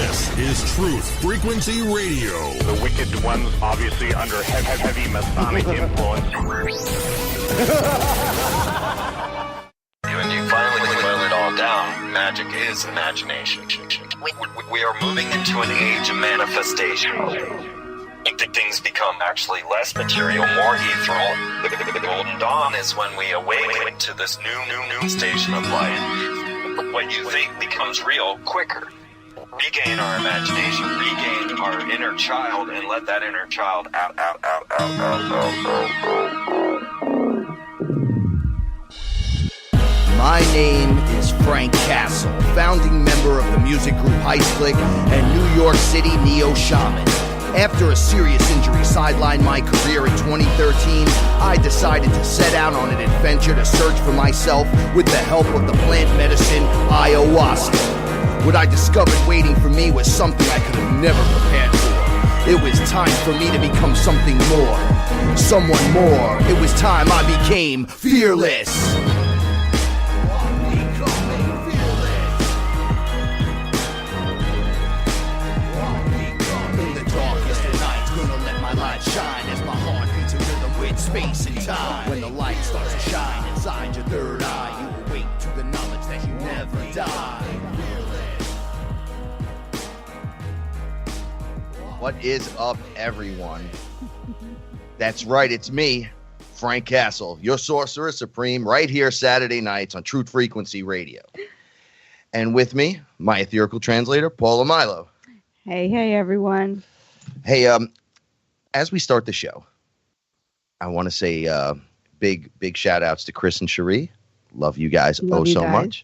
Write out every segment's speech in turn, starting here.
This is Truth Frequency Radio. The wicked ones obviously under heavy Masonic influence. When you finally boil it all down, magic is imagination. We are moving into an age of manifestation. Things become actually less material, more ethereal. The golden dawn is when we awaken to this new station of life. What you think becomes real quicker. Regain our imagination, regain our inner child, and let that inner child out. My name is Frank Castle, founding member of the music group Heist and New York City Neo Shaman. After a serious injury sidelined my career in 2013, I decided to set out on an adventure to search for myself with the help of the plant medicine Ayahuasca. What I discovered waiting for me was something I could have never prepared for. It was time for me to become something more, someone more. It was time I became fearless. Shine as my heart beats a rhythm with space and time. When the light starts to shine inside your third eye, you awake to the knowledge that you never die. What is up, everyone? That's right, it's me, Frank Castle, your sorcerer supreme, right here Saturday nights on Truth Frequency Radio. And with me, my etherical translator, Paula Milo. Hey, everyone. Hey, as we start the show, I want to say big shout outs to Chris and Cherie. Love you guys so much.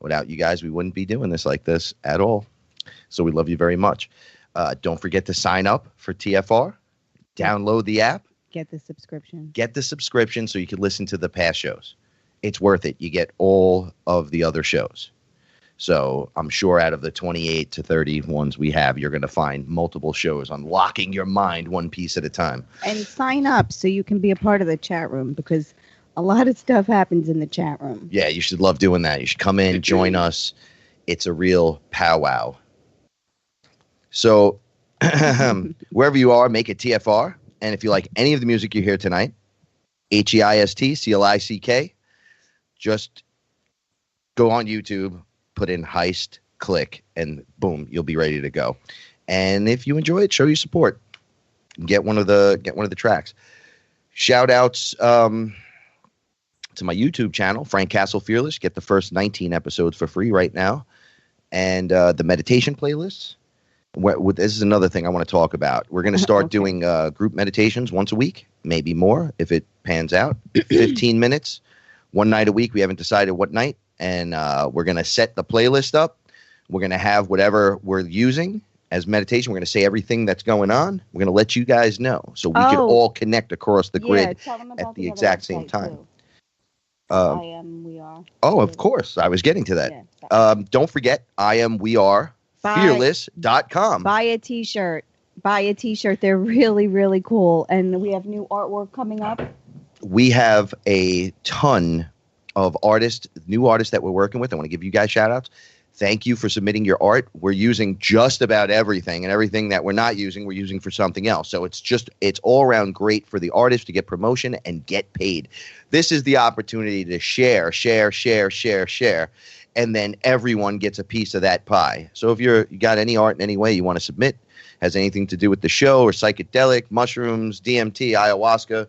Without you guys, we wouldn't be doing this like this at all. So we love you very much. Don't forget to sign up for TFR. Download the app. Get the subscription. Get the subscription so you can listen to the past shows. It's worth it. You get all of the other shows. So I'm sure out of the 28 to 30 ones we have, you're going to find multiple shows unlocking your mind one piece at a time. And sign up so you can be a part of the chat room because a lot of stuff happens in the chat room. Yeah, you should love doing that. You should come in, join us. It's a real powwow. So wherever you are, make it TFR. And if you like any of the music you hear tonight, HeistClick, just go on YouTube. Put in Heist, click, and boom, you'll be ready to go. And if you enjoy it, show your support. Get one of the tracks. Shout outs to my YouTube channel, Frank Castle Fearless. Get the first 19 episodes for free right now. And the meditation playlists. This is another thing I want to talk about. We're going to start doing group meditations once a week, maybe more if it pans out. 15 minutes, one night a week. We haven't decided what night. And we're going to set the playlist up. We're going to have whatever we're using as meditation. We're going to say everything that's going on. We're going to let you guys know so we can all connect across the grid at the exact same time. We are. Oh, of course. I was getting to that. Yeah, don't forget, we are fearless.com. Buy a t-shirt. They're really, really cool. And we have new artwork coming up. We have a ton of new artists that we're working with. I want to give you guys shout outs. Thank you for submitting your art. We're using just about everything, and everything that we're not using, we're using for something else. So it's all around great for the artist to get promotion and get paid. This is the opportunity to share, and then everyone gets a piece of that pie. So if you got any art in any way you want to submit, has anything to do with the show or psychedelic, mushrooms, DMT, ayahuasca,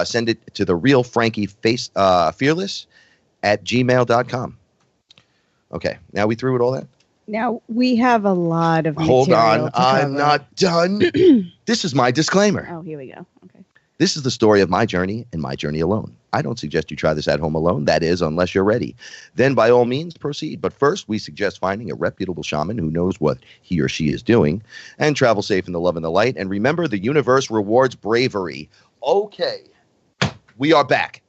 send it to the real Frankie Fearless at gmail.com. Okay, now we through with all that? Now we have a lot of Hold material on, I'm not done. This is my disclaimer. Oh, here we go. Okay. This is the story of my journey and my journey alone. I don't suggest you try this at home alone. That is, unless you're ready. Then by all means, proceed. But first, we suggest finding a reputable shaman who knows what he or she is doing and travel safe in the love and the light. And remember, the universe rewards bravery. Okay. We are back.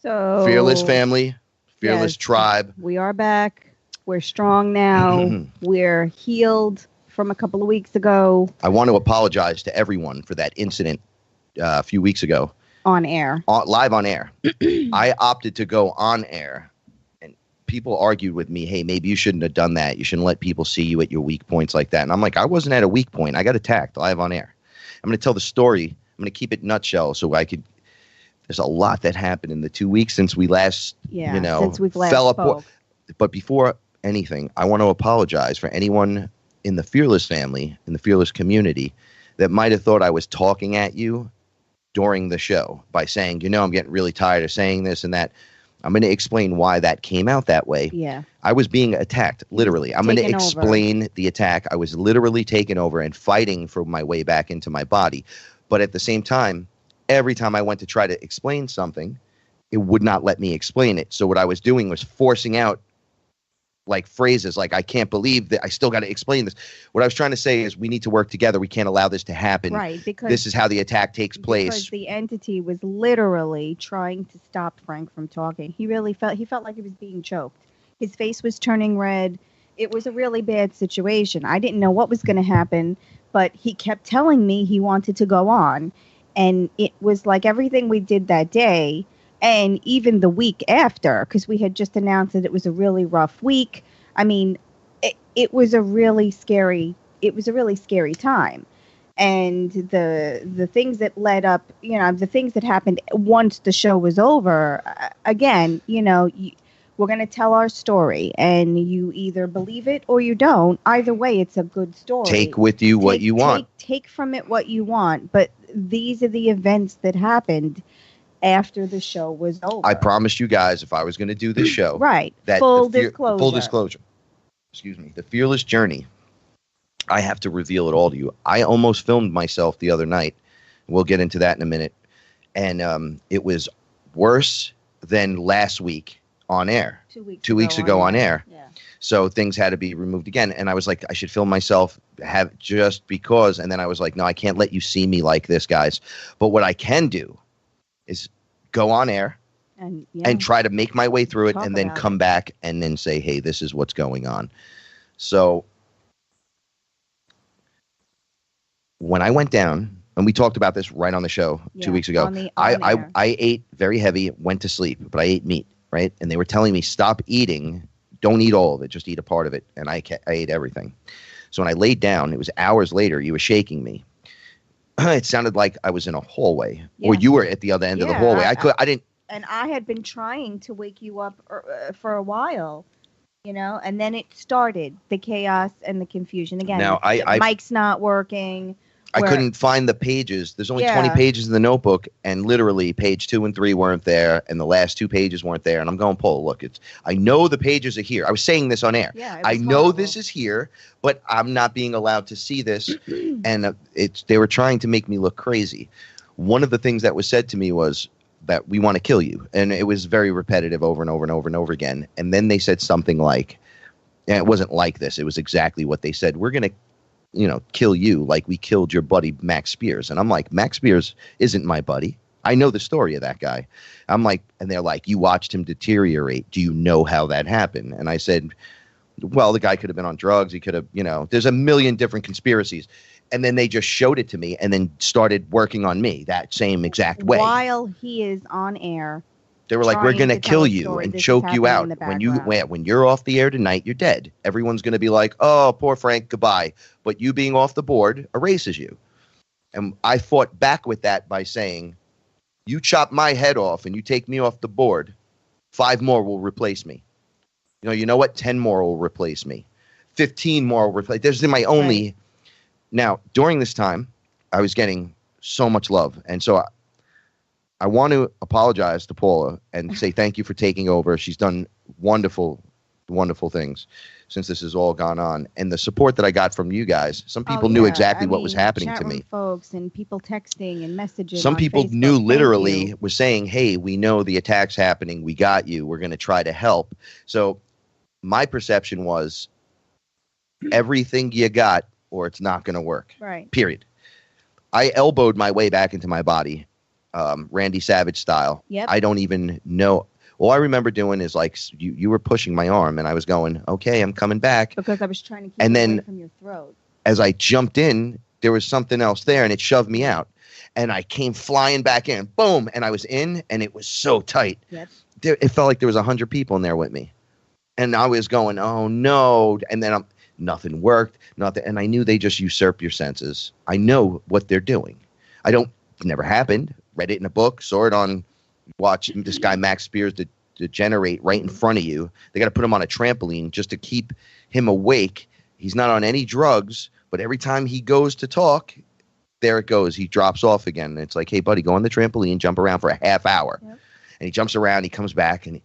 So Fearless family, fearless tribe. We are back. We're strong now. We're healed from a couple of weeks ago. I want to apologize to everyone for that incident a few weeks ago. On air. Live on air. I opted to go on air. And people argued with me, hey, maybe you shouldn't have done that. You shouldn't let people see you at your weak points like that. And I'm like, I wasn't at a weak point. I got attacked live on air. I'm going to tell the story. I'm going to keep it nutshell so I could. There's a lot that happened in the 2 weeks since we last, since we've last fell spoke. apart. But before anything, I want to apologize for anyone in the FearLess family, in the FearLess community, that might have thought I was talking at you during the show by saying, I'm getting really tired of saying this and that. I'm going to explain why that came out that way. Yeah. I was being attacked, literally. I'm going to explain the attack. I was literally taken over and fighting for my way back into my body. But at the same time, every time I went to try to explain something, it would not let me explain it. So what I was doing was forcing out like phrases like, I can't believe that I still got to explain this. What I was trying to say is we need to work together. We can't allow this to happen. Right, because this is how the attack takes place. Because the entity was literally trying to stop Frank from talking. He felt like he was being choked. His face was turning red. It was a really bad situation. I didn't know what was going to happen, but he kept telling me he wanted to go on. And it was like everything we did that day and even the week after, because we had just announced that it was a really rough week. I mean, it was a really scary time. And the things that led up, the things that happened once the show was over, again, we're going to tell our story and you either believe it or you don't. Either way, it's a good story. Take with you what you want. Take from it what you want. But these are the events that happened after the show was over. I promised you guys if I was going to do this show. Right. That Full disclosure. Excuse me. The FearLess journey. I have to reveal it all to you. I almost filmed myself the other night. We'll get into that in a minute. And it was worse than last week on air. 2 weeks ago on air. Yeah. So things had to be removed again. And I was like, I should film myself just because. And then I was like, no, I can't let you see me like this, guys. But what I can do is go on air and try to make my way through it and then come back and then say, hey, this is what's going on. So when I went down, and we talked about this right on the show 2 weeks ago, I ate very heavy, went to sleep, but I ate meat, right? And they were telling me, stop eating. Don't eat all of it. Just eat a part of it. And I ate everything. So when I laid down, it was hours later, you were shaking me. It sounded like I was in a hallway or you were at the other end of the hallway. I didn't. And I had been trying to wake you up for a while, and then it started the chaos and the confusion again. Now, mic's not working. I couldn't find the pages. There's only 20 pages in the notebook, and literally page 2 and 3 weren't there, and the last 2 pages weren't there. And I'm going, Paula, look, I know the pages are here. I was saying this on air. Yeah, I know this is here, but I'm not being allowed to see this. And they were trying to make me look crazy. One of the things that was said to me was that we want to kill you. And it was very repetitive over and over and over and over again. And then they said something like, and it wasn't like this. It was exactly what they said. We're going to kill you like we killed your buddy Max Spears. And I'm like, Max Spears isn't my buddy. I know the story of that guy. I'm like, and they're like, you watched him deteriorate. Do you know how that happened? And I said, well, the guy could have been on drugs. He could have, there's a million different conspiracies. And then they just showed it to me and then started working on me that same exact way. While he is on air. They were like, we're going to kill you and choke you out. When you're off the air tonight, you're dead. Everyone's going to be like, oh, poor Frank, goodbye. But you being off the board erases you. And I fought back with that by saying, you chop my head off and you take me off the board, 5 more will replace me. You know what? 10 more will replace me. 15 more will replace. This is my only. Right. Now, during this time, I was getting so much love. And so I want to apologize to Paula and say thank you for taking over. She's done wonderful, wonderful things since this has all gone on. And the support that I got from you guys, some people knew exactly what was happening to me. Folks and people texting and messages. Some people Facebook, knew literally were saying, hey, we know the attack's happening. We got you. We're going to try to help. So my perception was everything you got or it's not going to work. Right. Period. I elbowed my way back into my body. Randy Savage style. Yep. I don't even know. All I remember doing is like you were pushing my arm and I was going, okay, I'm coming back. Because I was trying to keep it away from your throat. As I jumped in, there was something else there and it shoved me out. And I came flying back in. Boom. And I was in and it was so tight. Yep. It felt like there was 100 people in there with me. And I was going, oh no. And then nothing worked, nothing. And I knew they just usurp your senses. I know what they're doing. Never happened. Read it in a book, saw it on, watch this guy, Max Spears, degenerate right in front of you. They got to put him on a trampoline just to keep him awake. He's not on any drugs, but every time he goes to talk, there it goes. He drops off again. And it's like, hey, buddy, go on the trampoline, jump around for a half hour. Yep. And he jumps around, he comes back, and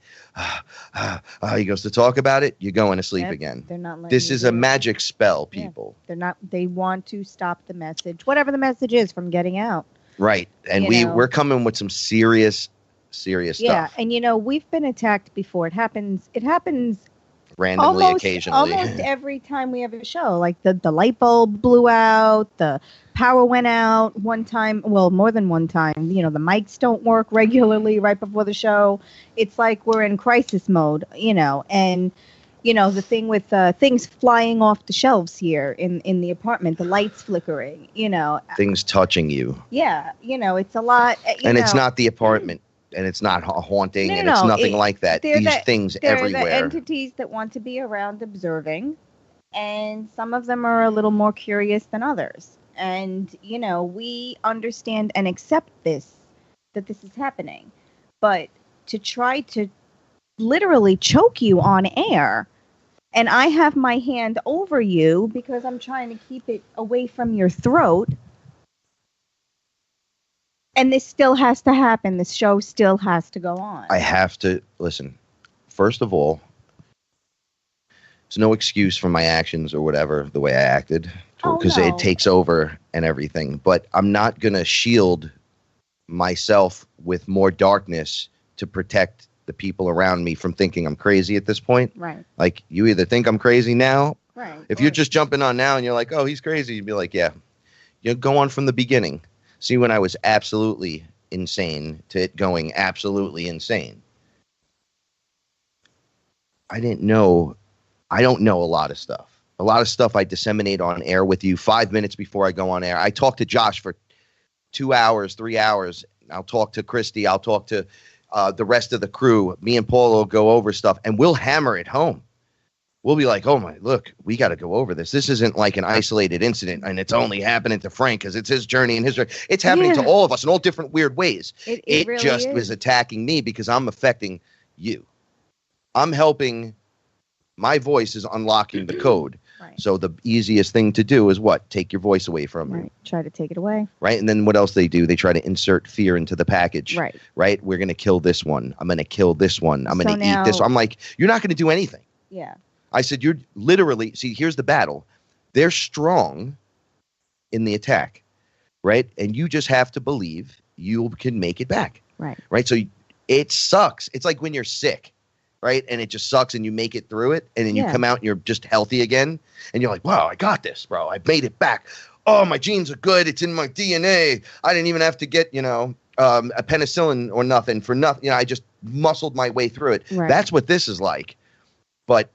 he goes to talk about it. You're going to sleep again. They're not letting this is a magic spell, people. Yeah. They're not. They want to stop the message, whatever the message is, from getting out. Right. And we're coming with some serious stuff. Yeah, and we've been attacked before. It happens randomly, occasionally. Almost every time we have a show. Like the light bulb blew out, the power went out one time, well, more than one time. The mics don't work regularly right before the show. It's like we're in crisis mode, and the thing with things flying off the shelves here in the apartment, the lights flickering, things touching you. Yeah, it's a lot. And it's not the apartment. And it's not a haunting, it's nothing like that. These things everywhere. They're the entities that want to be around observing, and some of them are a little more curious than others. And, we understand and accept that this is happening. But to try to literally choke you on air, and I have my hand over you because I'm trying to keep it away from your throat. And this still has to happen. This show still has to go on. I have to listen. First of all, there's no excuse for my actions or whatever, the way I acted, because it takes over and everything. But I'm not going to shield myself with more darkness to protect the people around me from thinking I'm crazy at this point. Right. Like, you either think I'm crazy now. Right. If you're just jumping on now and you're like, oh, he's crazy, you'd be like, yeah. Go on from the beginning. See, when I was absolutely insane to it going absolutely insane. I don't know a lot of stuff. A lot of stuff I disseminate on air with you 5 minutes before I go on air. I talk to Josh for 2 hours, 3 hours. I'll talk to Christy. I'll talk to the rest of the crew. Me and Paula will go over stuff, and we'll hammer it home. We'll be like, look, we got to go over this. This isn't like an isolated incident, and it's only happening to Frank because it's his journey and his journey. It's happening to all of us in all different weird ways. It really just was attacking me because I'm affecting you. I'm helping. My voice is unlocking the code. Right. So the easiest thing to do is what? Take your voice away from you. Try to take it away. Right. And then what else they do? They try to insert fear into the package. Right. Right. We're going to kill this one. I'm going to kill this one. I'm going to eat this one. I'm like, you're not going to do anything. Yeah. I said, you're literally, see, here's the battle. They're strong in the attack, right? And you just have to believe you can make it back. Right. Right. So it sucks. It's like when you're sick, right? And it just sucks and you make it through it. And then you come out and you're just healthy again. And you're like, wow, I got this, bro. I made it back. Oh, my genes are good. It's in my DNA. I didn't even have to get, a penicillin or nothing for nothing. I just muscled my way through it. Right. That's what this is like. But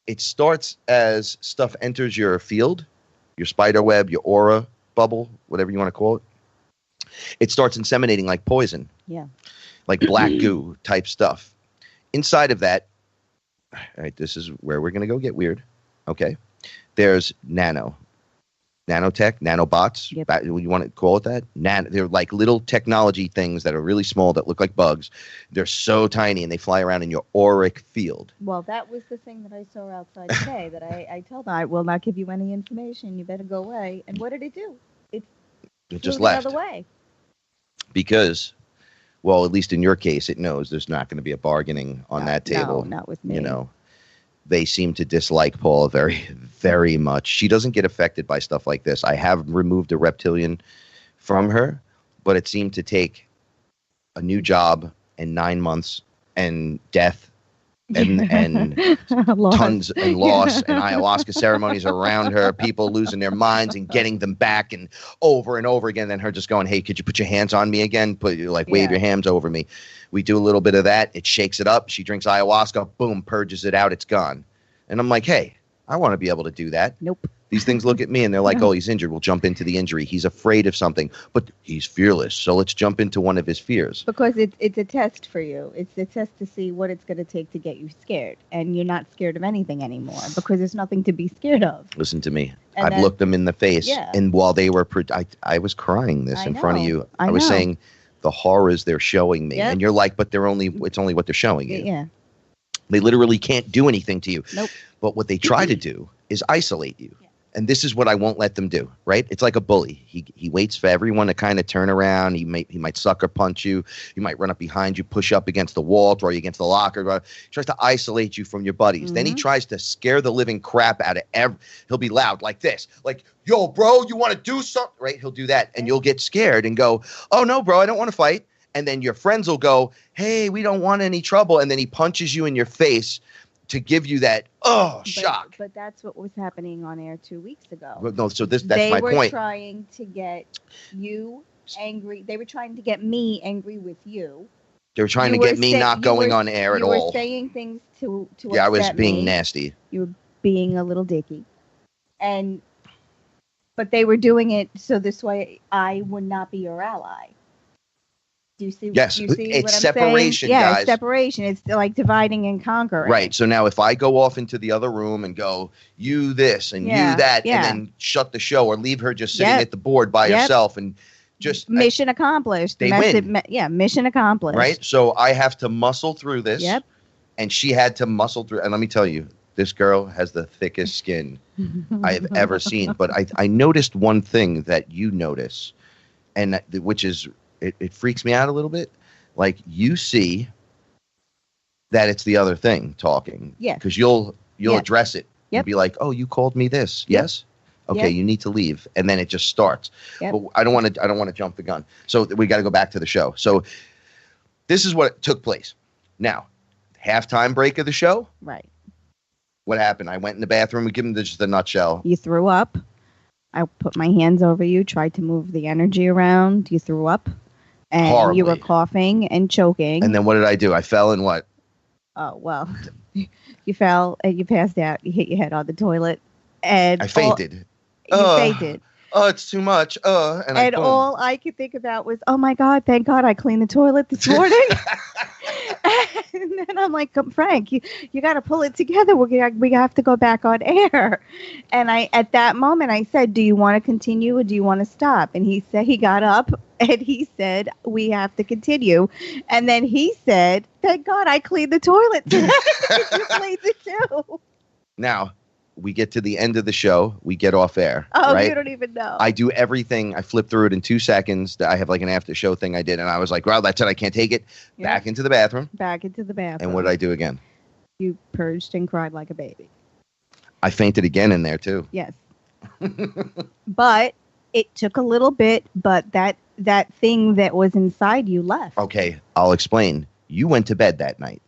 it starts as stuff enters your field, your spider web, your aura bubble, whatever you want to call it. It starts inseminating like poison. Yeah. Like black goo type stuff. Inside of that, all right, this is where we're going to go get weird. Okay. There's nanotech, nanobots. Yep. You want to call it that? They're like little technology things that are really small that look like bugs. They're so tiny and they fly around in your auric field. Well, that was the thing that I saw outside today that I told them, I will not give you any information. You better go away. And what did it do? It just left. The other way. Because, well, at least in your case, it knows there's not going to be a bargaining on that table. No, not with me. They seem to dislike Paula very, very much. She doesn't get affected by stuff like this. I have removed a reptilian from her, but it seemed to take a new job and 9 months and death and tons and loss and ayahuasca ceremonies around her, people losing their minds and getting them back and over again. Then her just going, hey, could you put your hands on me again? Wave your hands over me. We do a little bit of that. It shakes it up. She drinks ayahuasca. Boom, purges it out. It's gone. And I'm like, hey, I want to be able to do that. Nope. These things look at me and they're like, oh, he's injured. We'll jump into the injury. He's afraid of something, but he's fearless. So let's jump into one of his fears. Because it's a test for you. It's a test to see what it's going to take to get you scared. And you're not scared of anything anymore because there's nothing to be scared of. Listen to me. And I've looked them in the face. Yeah. And while they were, I was crying this in front of you. I was saying the horrors they're showing me. Yep. And you're like, but it's only what they're showing you. Yeah. They literally can't do anything to you. Nope. But what they try to do is isolate you. Yeah. And this is what I won't let them do, right? It's like a bully. He waits for everyone to kind of turn around. He might sucker punch you. He might run up behind you, push up against the wall, throw you against the locker. He tries to isolate you from your buddies. Mm-hmm. Then he tries to scare the living crap out of he'll be loud like this. Like, yo, bro, you want to do something? Right? He'll do that. And you'll get scared and go, oh, no, bro, I don't want to fight. And then your friends will go, hey, we don't want any trouble. And then he punches you in your face to give you that shock. But that's what was happening on air 2 weeks ago. No, so that's my point. They were trying to get you angry. They were trying to get me angry with you. They were trying to get me not going on air at all. You were saying things to I was upset being me. nasty. You were being a little dicky. But they were doing it so this way I would not be your ally. Do you see? Yes, do you see it's what I'm separation, saying? Yeah, guys. it's separation. It's like dividing and conquering. Right. So now if I go off into the other room and go, you this and you that, and then shut the show or leave her just sitting at the board by herself and just mission accomplished. They win. Mission accomplished. Right. So I have to muscle through this. Yep. And she had to muscle through. And let me tell you, this girl has the thickest skin I have ever seen. But I noticed one thing that you notice, and which is it freaks me out a little bit. Like you see that it's the other thing talking. Yeah. Because you'll address it. Yep. You'll be like, oh, you called me this. Yep. Yes. Okay, Yep. you need to leave, and then it just starts. Yep. But I don't want to jump the gun. So we got to go back to the show. So this is what took place. Now, halftime break of the show. Right. What happened? I went in the bathroom. We give them just the nutshell. You threw up. I put my hands over you, tried to move the energy around. You threw up. And Horribly. You were coughing and choking. And then what did I do? I fell in what? Oh, well, you fell and you passed out. You hit your head on the toilet. And I fainted. You fainted. Oh, it's too much. And all I could think about was, oh, my God, thank God I cleaned the toilet this morning. And then I'm like, Frank, you got to pull it together. We have to go back on air. And at that moment, I said, do you want to continue or do you want to stop? And he said, he got up and he said, we have to continue. And then he said, thank God I cleaned the toilet today. You cleaned it too. Now, we get to the end of the show. We get off air. Oh, right? You don't even know. I do everything. I flip through it in 2 seconds. I have like an after show thing I did. And I was like, well, that's it. I can't take it. Yeah. Back into the bathroom. Back into the bathroom. And what did I do again? You purged and cried like a baby. I fainted again in there too. Yes. But it took a little bit, but that thing that was inside you left. Okay, I'll explain. You went to bed that night.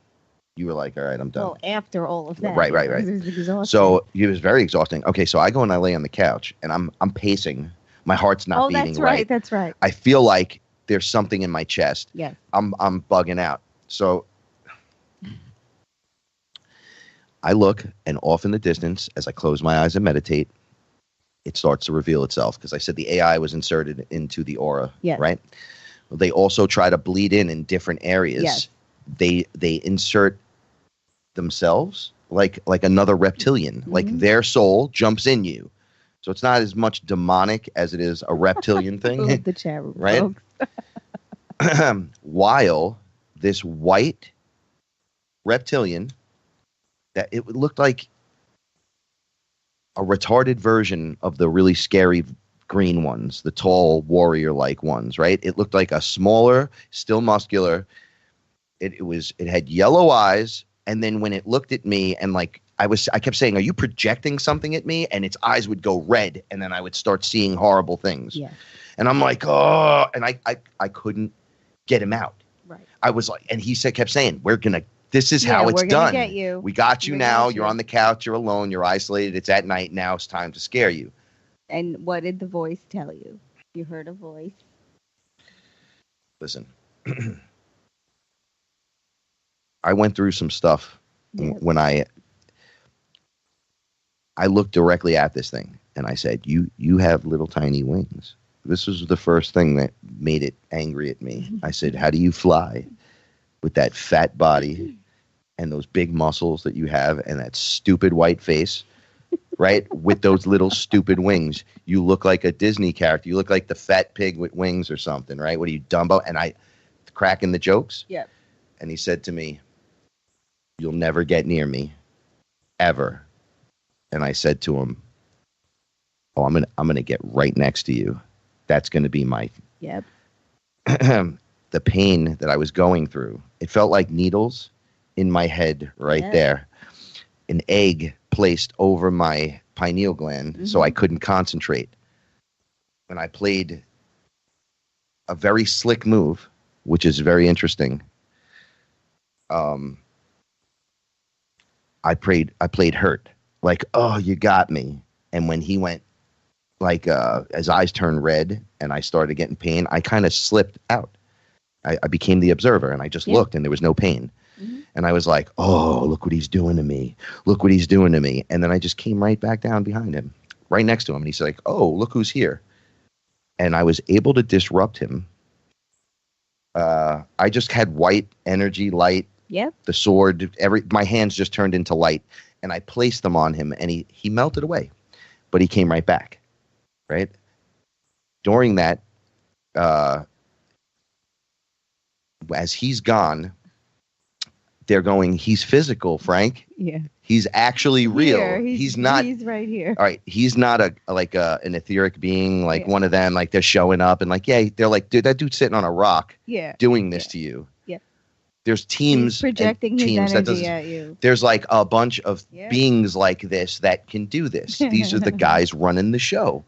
You were like, all right, I'm done. Well, after all of that. Right. It was exhausting. So it was very exhausting. Okay, so I go and I lay on the couch and I'm pacing. My heart's not beating that's right. That's right. I feel like there's something in my chest. Yes. I'm bugging out. So I look, and off in the distance, as I close my eyes and meditate, it starts to reveal itself, because I said the AI was inserted into the aura. Yes. Right? They also try to bleed in different areas. Yes. They insert themselves like another reptilian. Mm-hmm. Like their soul jumps in you. So it's not as much demonic as it is a reptilian thing. Ooh, the chat room, right? While this white reptilian, that it looked like a retarded version of the really scary green ones, the tall warrior-like ones, right? It looked like a smaller, still muscular. It had yellow eyes, and then when it looked at me and like I kept saying, "Are you projecting something at me?" And its eyes would go red, and then I would start seeing horrible things. Yeah. And I'm like, "Oh!" And I couldn't get him out. Right. I was like, and he kept saying, "This is how it's we're done. Get you. We got you We now. got You're you." on the couch. You're alone. You're isolated. It's at night now. It's time to scare you." And what did the voice tell you? You heard a voice. Listen, I went through some stuff Yes. when I looked directly at this thing. And I said, you have little tiny wings. This was the first thing that made it angry at me. I said, how do you fly with that fat body and those big muscles that you have and that stupid white face, right? With those little stupid wings. You look like a Disney character. You look like the fat pig with wings or something, right? What are you, Dumbo? And I cracking the jokes. Yep. And he said to me, you'll never get near me, ever. And I said to him, oh, I'm gonna get right next to you. That's gonna be my. Yep. The pain that I was going through. It felt like needles in my head right there. An egg placed over my pineal gland so I couldn't concentrate. And I played a very slick move, which is very interesting. I played hurt. Like, oh, you got me. And when he went, like, his eyes turned red and I started getting pain, I kind of slipped out. I became the observer and I just looked and there was no pain. And I was like, oh, look what he's doing to me. Look what he's doing to me. And then I just came right back down behind him, right next to him. And he's like, oh, look who's here. And I was able to disrupt him. I just had white energy, light. Yep. The sword, my hands just turned into light. And I placed them on him and he melted away. But he came right back. Right? During that, as he's gone, they're going, he's physical, Frank. Yeah. He's actually real. Here, he's not. He's right here. All right. He's not an etheric being, like one of them, like they're showing up and like, yeah, they're like, dude, that dude's sitting on a rock doing this to you. Yeah. There's teams. He's projecting his teams energy at you. There's like a bunch of beings like this that can do this. These are the guys running the show.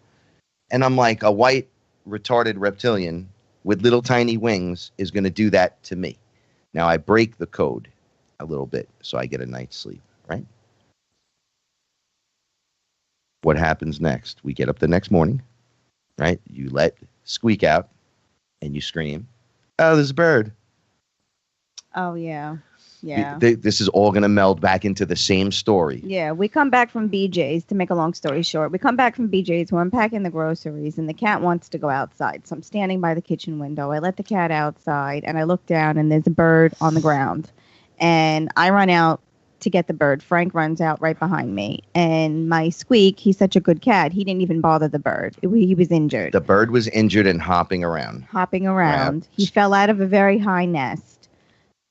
And I'm like, a white retarded reptilian with little tiny wings is going to do that to me. Now I break the code a little bit so I get a night's sleep, right? What happens next? We get up the next morning, right? You let Squeak out and you scream, oh, there's a bird. Oh, yeah. Yeah. This is all going to meld back into the same story. Yeah, we come back from BJ's, to make a long story short. We come back from BJ's, we're unpacking the groceries, and the cat wants to go outside. So I'm standing by the kitchen window. I let the cat outside, and I look down, and there's a bird on the ground. And I run out to get the bird. Frank runs out right behind me. And my Squeak, he's such a good cat, he didn't even bother the bird. He was injured. The bird was injured and hopping around. Yeah. He fell out of a very high nest.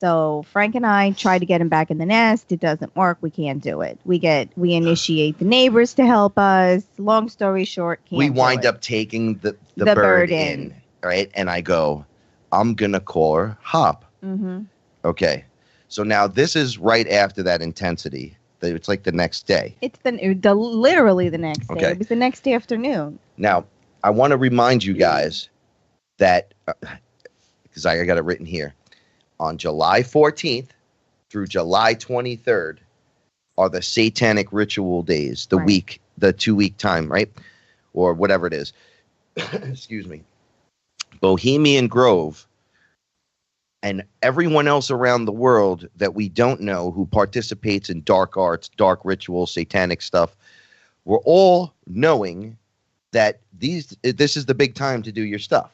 So Frank and I try to get him back in the nest. It doesn't work. We can't do it. We initiate the neighbors to help us. Long story short, we wind up taking the bird in, right? And I go, I'm going to call her Hop. Mm-hmm. Okay. So now this is right after that intensity. It's like the next day. It's literally the next day. It was the next afternoon. Now, I want to remind you guys that, because I got it written here, on July 14th through July 23rd are the Satanic ritual days, the 2-week time, right? Or whatever it is. Excuse me. Bohemian Grove and everyone else around the world that we don't know who participates in dark arts, dark rituals, satanic stuff, we're all knowing that this is the big time to do your stuff.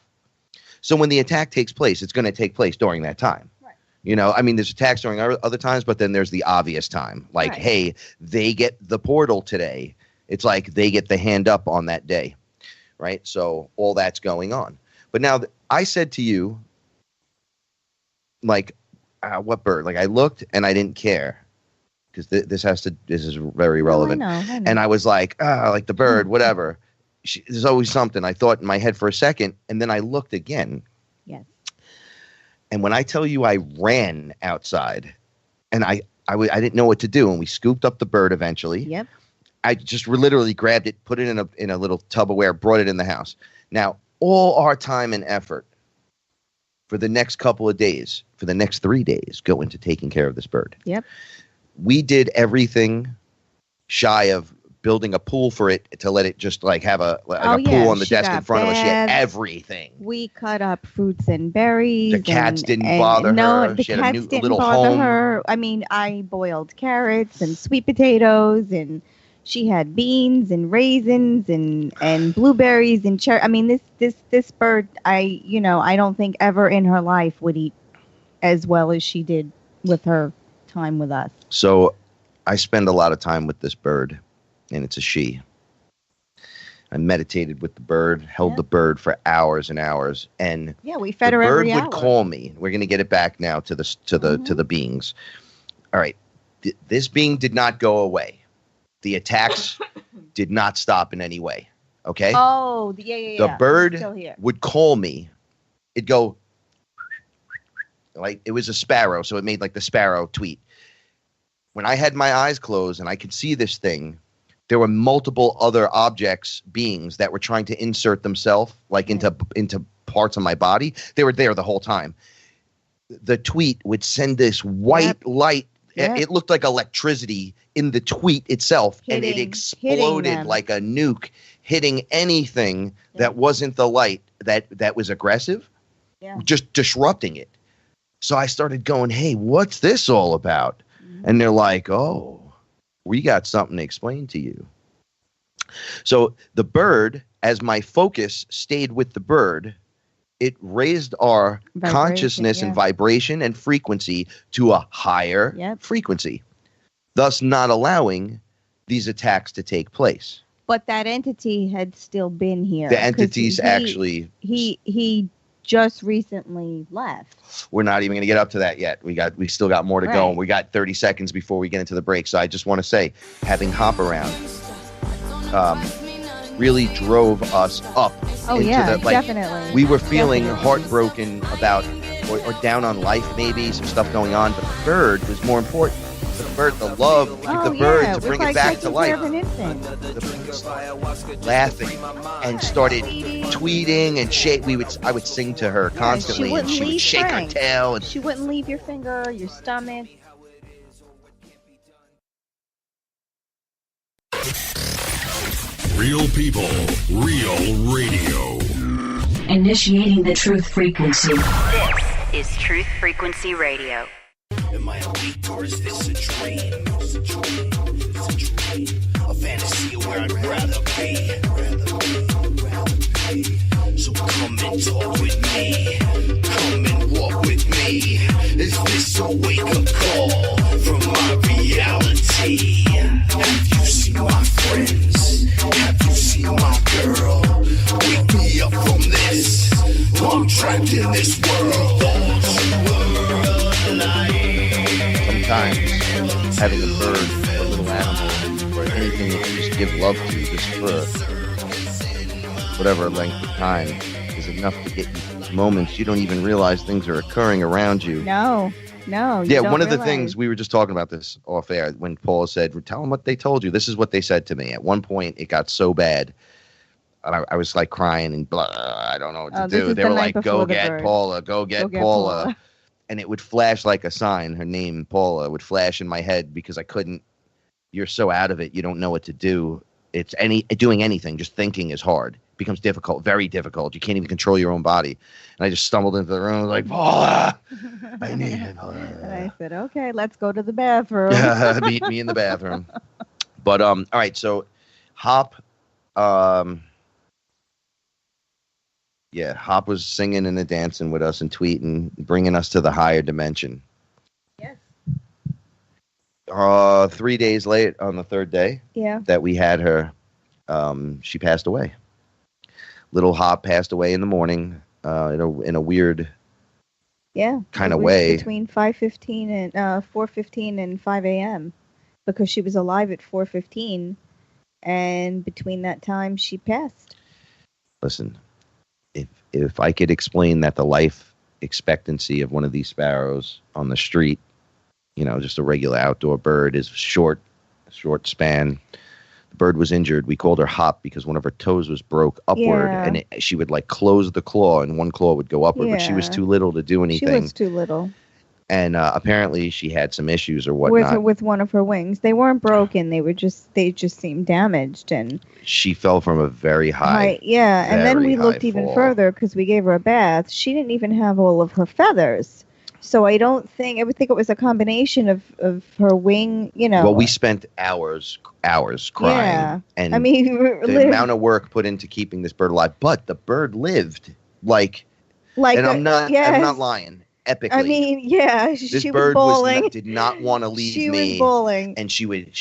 So when the attack takes place, it's going to take place during that time. Right. You know, I mean, there's attacks during other times, but then there's the obvious time. Like, hey, they get the portal today. It's like they get the hand up on that day. Right? So all that's going on. But now I said to you, like, what bird? Like, I looked and I didn't care because this is very relevant. I know. And I was like, like the bird, whatever. There's always something. I thought in my head for a second, and then I looked again. Yes. And when I tell you I ran outside, and I didn't know what to do, and we scooped up the bird eventually. Yep. I just literally grabbed it, put it in a little Tupperware, brought it in the house. Now, all our time and effort for the next couple of days, for the next 3 days, go into taking care of this bird. Yep. We did everything shy of building a pool for it to let it just like have a pool on the desk in front of us. She had everything. We cut up fruits and berries. The cats didn't bother her. No, the cats didn't bother her. I mean, I boiled carrots and sweet potatoes, and She had beans and raisins and blueberries and cherry. I mean, this bird, I don't think ever in her life would eat as well as she did with her time with us. So I spend a lot of time with this bird, and it's a she. I meditated with the bird, held the bird for hours and hours, and we fed her every hour. The bird would call me. We're going to get it back now to the beings. All right, this being did not go away. The attacks did not stop in any way. Okay. Oh, yeah. The bird would call me. It'd go like it was a sparrow, so it made like the sparrow tweet. When I had my eyes closed and I could see this thing, there were multiple other objects, beings that were trying to insert themselves like into parts of my body. They were there the whole time. The tweet would send this white light. It looked like electricity in the tweet itself, and it exploded like a nuke, hitting anything that wasn't the light that was aggressive, just disrupting it. So I started going, hey, what's this all about? Mm-hmm. And they're like, oh, we got something to explain to you. So the bird, as my focus stayed with the bird, it raised our consciousness and vibration and frequency to a higher frequency, thus not allowing these attacks to take place. But that entity had still been here. The entity's he just recently left. We're not even going to get up to that yet. We still got more to go. And we got 30 seconds before we get into the break. So I just want to say, having Hop around really drove us up. Oh, into definitely. We were feeling heartbroken about or down on life, maybe some stuff going on, but the bird was more important. The bird, the love, the bird to bring it back to life. The bird laughing and started tweeting and I would sing to her constantly, and she would shake her tail, and she wouldn't leave your finger, your stomach. Real people, real radio. Initiating the truth frequency. This is Truth Frequency Radio. Am I awake or is this a dream? It's a dream. It's a dream. A fantasy of where I'd rather be. So come and talk with me. Come and walk with me. Is this a wake-up call from my reality? Have you seen my friends? Have you seen my girl? Wake me up from this. I'm trapped in this world. Sometimes having a bird, a little animal, or anything that you just give love to, just for whatever length of time, is enough to get you moments you don't even realize things are occurring around you. No. One of the things, we were just talking about this off air when Paula said, tell them what they told you. This is what they said to me. At one point, it got so bad. I was like crying and blah, I don't know what to do. They were like, go get Paula, go get Paula. And it would flash like a sign. Her name, Paula, would flash in my head because I couldn't. You're so out of it. You don't know what to do. Doing anything, just thinking is hard. It becomes difficult, very difficult. You can't even control your own body. And I just stumbled into the room and was like, Paula, I need it. And I said, okay, let's go to the bathroom. Meet me in the bathroom. But, all right. So Hop, Hop was singing and dancing with us and tweeting, bringing us to the higher dimension. Yes. 3 days late, on the third day that we had her, she passed away. Little Hop passed away in the morning in a weird kind of way. Between 5:15 and 4:15 and 5 a.m. because she was alive at 4:15, and between that time she passed. Listen. If I could explain that the life expectancy of one of these sparrows on the street, just a regular outdoor bird, is short span. The bird was injured. We called her Hop because one of her toes was broke upward, and she would like close the claw, and one claw would go upward, but she was too little to do anything. She was too little. And apparently she had some issues or whatnot. With one of her wings. They weren't broken. They just seemed damaged. And she fell from a very high. And then we looked even further because we gave her a bath. She didn't even have all of her feathers. So I would think it was a combination of her wing, Well, we spent hours crying. Yeah. And I mean, the amount of work put into keeping this bird alive, but the bird lived and I'm not lying. Epically. I mean, yeah, this she bird was bawling. did not want to leave She me. was bawling. And she would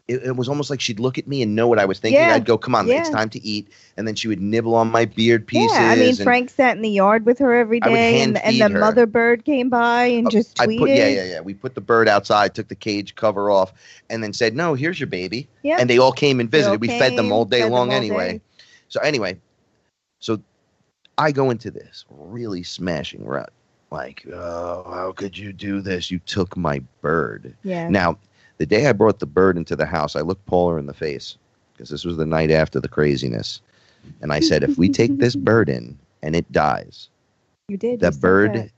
it was almost like she'd look at me and know what I was thinking. Yeah. I'd go, come on, Yeah. it's time to eat. And then she would nibble on my beard pieces. Yeah, I mean, and Frank sat in the yard with her every I would day, hand and feed the her. mother bird came by and just tweeted. Yeah. We put the bird outside, took the cage cover off, and then said, no, here's your baby. Yeah. And they all came and visited. all We fed them came, all day fed them long all anyway. day. So anyway, I go into this really smashing rut. Like, oh, how could you do this? You took my bird. Yeah. Now, the day I brought the bird into the house, I looked Paula in the face because this was the night after the craziness. And I said, if we take this bird in and it dies, You did. the you said bird that.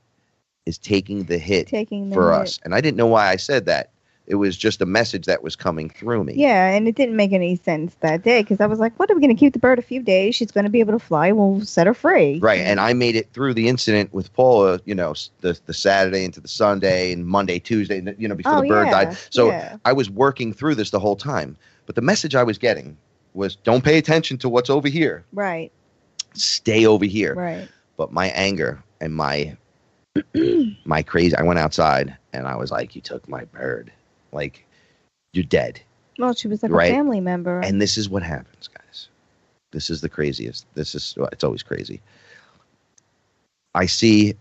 is taking the hit Taking the for hit. us. And I didn't know why I said that. It was just a message that was coming through me. Yeah, and it didn't make any sense that day because I was like, what, are we going to keep the bird a few days? She's going to be able to fly. We'll set her free. Right. And I made it through the incident with Paula, the Saturday into the Sunday and Monday, Tuesday, before the bird died. So I was working through this the whole time. But the message I was getting was, don't pay attention to what's over here. Right. Stay over here. Right. But my anger and my crazy, I went outside and I was like, you took my bird. Like, you're dead. Well, she was like Right. a family member. And this is what happens, guys. This is the craziest. It's always crazy. It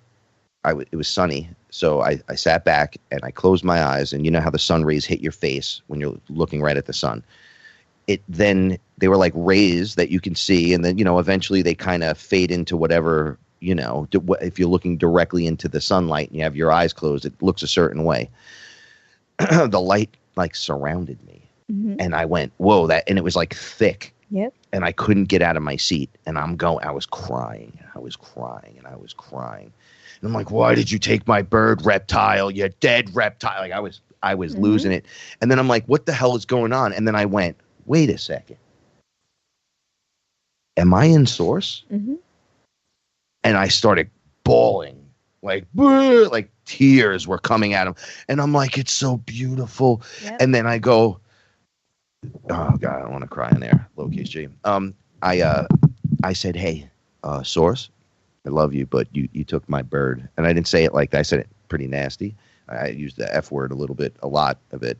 was sunny. So I sat back and I closed my eyes, and you know how the sun rays hit your face when you're looking right at the sun. Then they were like rays that you can see, and then, eventually they kind of fade into whatever, if you're looking directly into the sunlight and you have your eyes closed, it looks a certain way. The light surrounded me, and I went, whoa, and it was like thick. Yep. And I couldn't get out of my seat, and I was crying, and I was crying. And I'm like, why did you take my bird, reptile? You dead reptile. Like I was losing it. And then I'm like, what the hell is going on? And then I went, wait a second. Am I in source? Mm-hmm. And I started bawling, like tears were coming at him. And I'm like, it's so beautiful. Yep. And then I go, oh God, I don't want to cry in there. Lowercase G. I said, hey, source, I love you, but you took my bird. And I didn't say it like that. I said it pretty nasty. I used the F word a lot of it.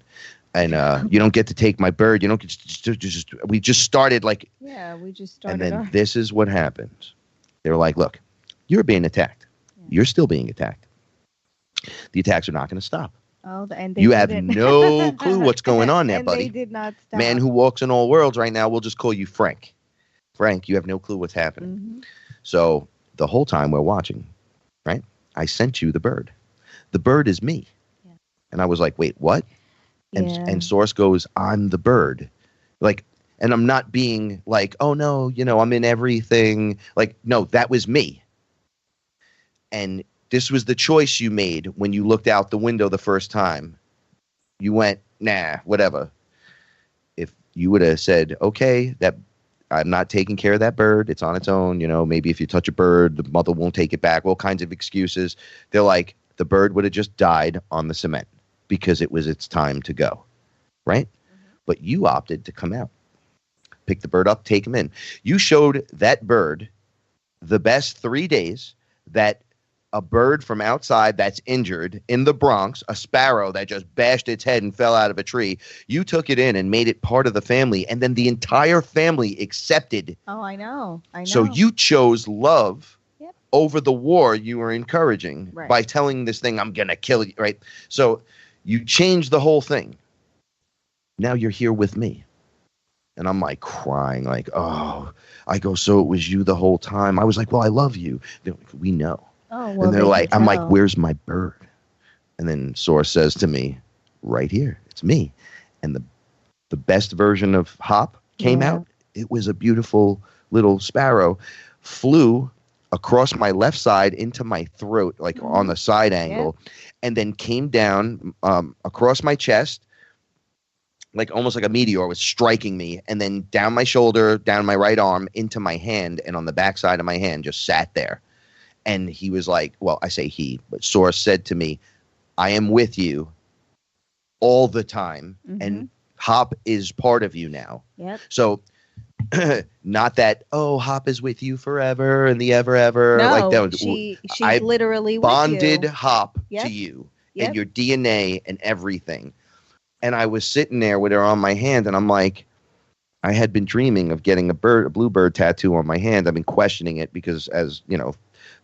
And you don't get to take my bird. You don't get to we just started like. Yeah, we just started. And then this is what happens. They were like, look, you're being attacked. Yeah. You're still being attacked. The attacks are not going to stop. Oh, and they you have didn't. no clue what's going on there, and buddy. They did not stop. Man who walks in all worlds right now, we'll just call you Frank. Frank, you have no clue what's happening. Mm-hmm. So the whole time we're watching, right? I sent you the bird. The bird is me. Yeah. And I was like, wait, what? And Source goes, I'm the bird. And I'm not being like, oh no, I'm in everything. Like, no, that was me. And this was the choice you made when you looked out the window the first time. You went, nah, whatever. If you would have said, okay, that I'm not taking care of that bird. It's on its own. Maybe if you touch a bird, the mother won't take it back. All kinds of excuses. They're like, the bird would have just died on the cement because it was its time to go. Right? Mm-hmm. But you opted to come out. Pick the bird up, take him in. You showed that bird the best 3 days that a bird from outside that's injured in the Bronx, a sparrow that just bashed its head and fell out of a tree, you took it in and made it part of the family, and then the entire family accepted. Oh, I know. So you chose love over the war you were encouraging by telling this thing, I'm going to kill you, right? So you changed the whole thing. Now you're here with me. And I'm like crying, like, oh, I go, so it was you the whole time. I was like, well, I love you. They're like, we know. Oh, well, and they're like, I'm like, where's my bird? And then Source says to me, right here, it's me. And the best version of Hop came out. It was a beautiful little sparrow, flew across my left side into my throat, like on the side angle, and then came down across my chest, like almost like a meteor was striking me, and then down my shoulder, down my right arm, into my hand, and on the back side of my hand just sat there. And he was like, well, I say he, but Source said to me, I am with you all the time. And Hop is part of you now. Yep. So not that, Hop is with you forever and the ever. No, like that. she's I literally bonded with you. Hop Yep. to you Yep. and your DNA and everything. And I was sitting there with her on my hand, and I'm like, I had been dreaming of getting a bluebird tattoo on my hand. I've been questioning it because, as you know,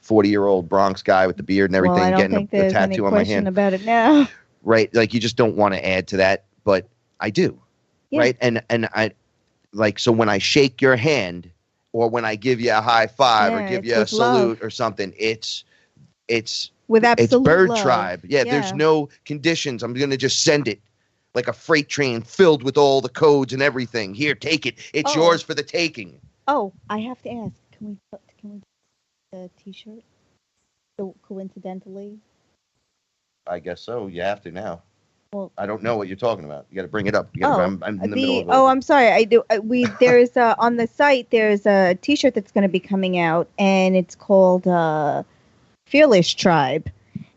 40-year-old Bronx guy with the beard and everything, Well, I don't getting think a there's tattoo any on my question hand. about it now. Right. Like, you just don't want to add to that, but I do. Yeah. Right. And I like, so when I shake your hand or when I give you a high five or give it's you a with salute love. or something, it's With absolute it's bird love. tribe. Yeah, there's no conditions. I'm going to just send it like a freight train filled with all the codes and everything. Here, take it. It's yours for the taking. Oh, I have to ask. Can we put the T-shirt? So coincidentally. I guess so. You have to now. Well, I don't know what you're talking about. You got to bring it up. I'm in the middle of it. I'm sorry. I do. There's on the site. There's a T-shirt that's going to be coming out, and it's called FearLess Tribe,